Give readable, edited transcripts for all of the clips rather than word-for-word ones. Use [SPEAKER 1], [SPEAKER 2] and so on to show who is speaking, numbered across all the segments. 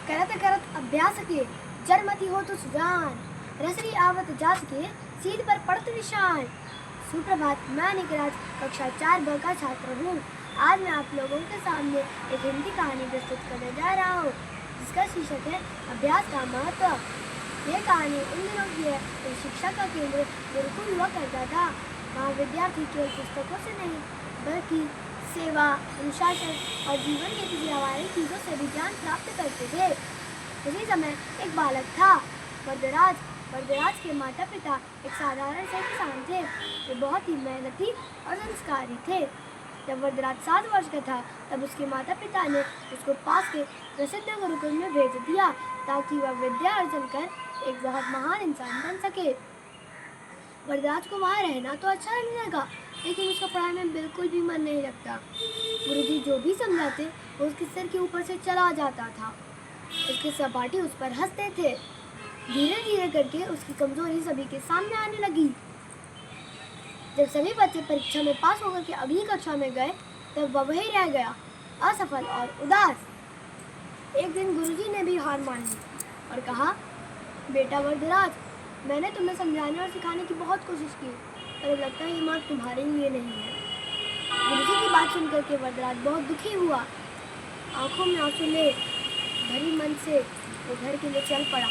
[SPEAKER 1] करत करत अभ्यास के जरमती हो तो सुजान, रसरी आवत जात के सीध पर पड़त निशान। सुप्रभात, मैं निकराज कक्षा 4 ब का छात्र हूँ। आज मैं आप लोगों के सामने एक हिंदी कहानी प्रस्तुत करने जा रहा हूँ, जिसका शीर्षक है अभ्यास का महत्व। यह कहानी उन दिनों की है जब शिक्षा का केंद्र गुरुकुल हुआ करता था। वहाँ विद्यार्थी केवल पुस्तकों से नहीं बल्कि सेवा, अनुशासन और जीवन के किसी व्यावहारिक चीज़ों से भी ज्ञान प्राप्त करते थे। उसी समय एक बालक था, वरदराज। वरदराज के माता पिता एक साधारण से किसान थे। वे बहुत ही मेहनती और संस्कारी थे। जब वरदराज 7 वर्ष का था तब उसके माता पिता ने उसको पास के प्रसिद्ध गुरुकुल में भेज दिया ताकि वह विद्या अर्जन कर एक बहुत महान इंसान बन सके। वरदराज को वहाँ रहना तो अच्छा लगने लगा, लेकिन उसका पढ़ाई में बिल्कुल भी मन नहीं लगता। गुरुजी जो भी समझाते वो उसके सिर के ऊपर से चला जाता था। उसके सहपाठी उस पर हंसते थे। धीरे धीरे करके उसकी कमजोरी सभी के सामने आने लगी। जब सभी बच्चे परीक्षा में पास होकर के अगली कक्षा में गए तब वह वही रह गया, असफल और उदास। एक दिन गुरुजी ने भी हार मान ली और कहा, बेटा वरदराज, मैंने तुम्हें समझाने और सिखाने की बहुत कोशिश की, पर लगता है ये मार्ग तुम्हारे लिए नहीं है। गुरुजी की बात सुनकर के वरदराज बहुत दुखी हुआ। आंखों में आंसू ले भरी मन से वो घर के लिए चल पड़ा।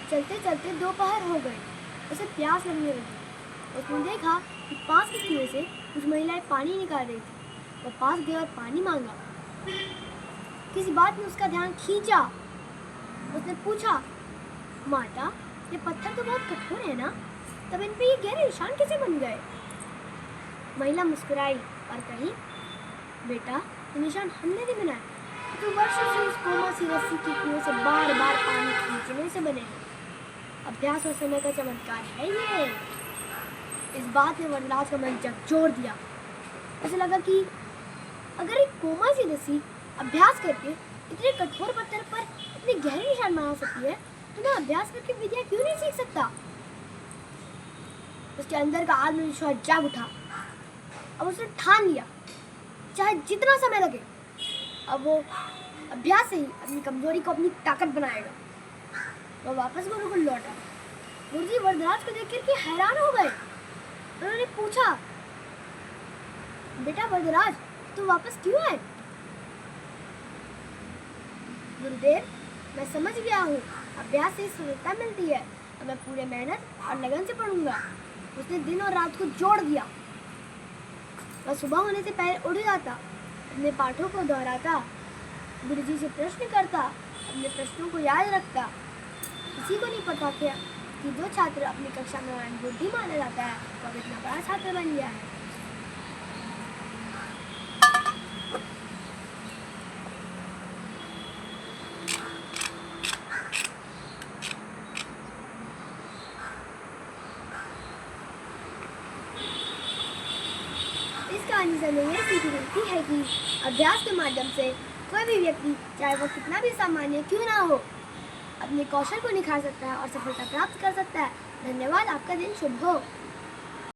[SPEAKER 1] चलते चलते दोपहर हो गए। उसे प्यास लगने लगी। उसने देखा कि पास के कुएं से कुछ महिलाएं पानी निकाल रही थी। वह पास गया और पानी मांगा। किसी बात ने उसका ध्यान खींचा। उसने पूछा, माता, ये पत्थर तो बहुत कठोर है ना, तब इन पे ये गहरे निशान कैसे बन गए? महिला मुस्कुराई और कही, बेटा, ये निशान हमने नहीं बनाए, तो वर्षों से इस कोमल सी रस्सी की कुएं से बार बार पानी खींचने से बने हैं। अभ्यास और समय का चमत्कार है ये। इस बात ने वरदराज का मन झकझोर दिया। उसे लगा कि अगर एक कोमल सी रस्सी अभ्यास करके इतने कठोर पत्थर पर इतने गहरे निशान बना सकती है, तो मैं अभ्यास करके विद्या क्यों नहीं सीख सकता? उसके अंदर का आत्मविश्वास जाग उठा। अब उसने ठान लिया, चाहे जितना समय लगे, अब वो अभ्यास से ही अपनी कमजोरी को अपनी ताकत बनाएगा। वह वापस गुरुकुल लौटा। गुरुजी वरदराज को देख करके हैरान हो गए। उन्होंने पूछा, बेटा वरदराज, तू वापस क्यों आए? गुरुदेव, मैं समझ गया हूँ, अभ्यास से सफलता मिलती है और मैं पूरे मेहनत और लगन से पढ़ूंगा। उसने दिन और रात को जोड़ दिया। वह सुबह होने से पहले उठ जाता, अपने पाठों को दोहराता, गुरुजी से प्रश्न करता, अपने प्रश्नों को याद रखता। किसी को नहीं पता था कि जो छात्र अपनी कक्षा में बुद्धि माना जाता है वह इतना बड़ा छात्र बन गया है। इस कहानी से हमें यह सीख मिलती है कि अभ्यास के माध्यम से कोई भी व्यक्ति, चाहे वह कितना भी सामान्य क्यों ना हो, अपने कौशल को निखार सकता है और सफलता प्राप्त कर सकता है। धन्यवाद। आपका दिन शुभ हो।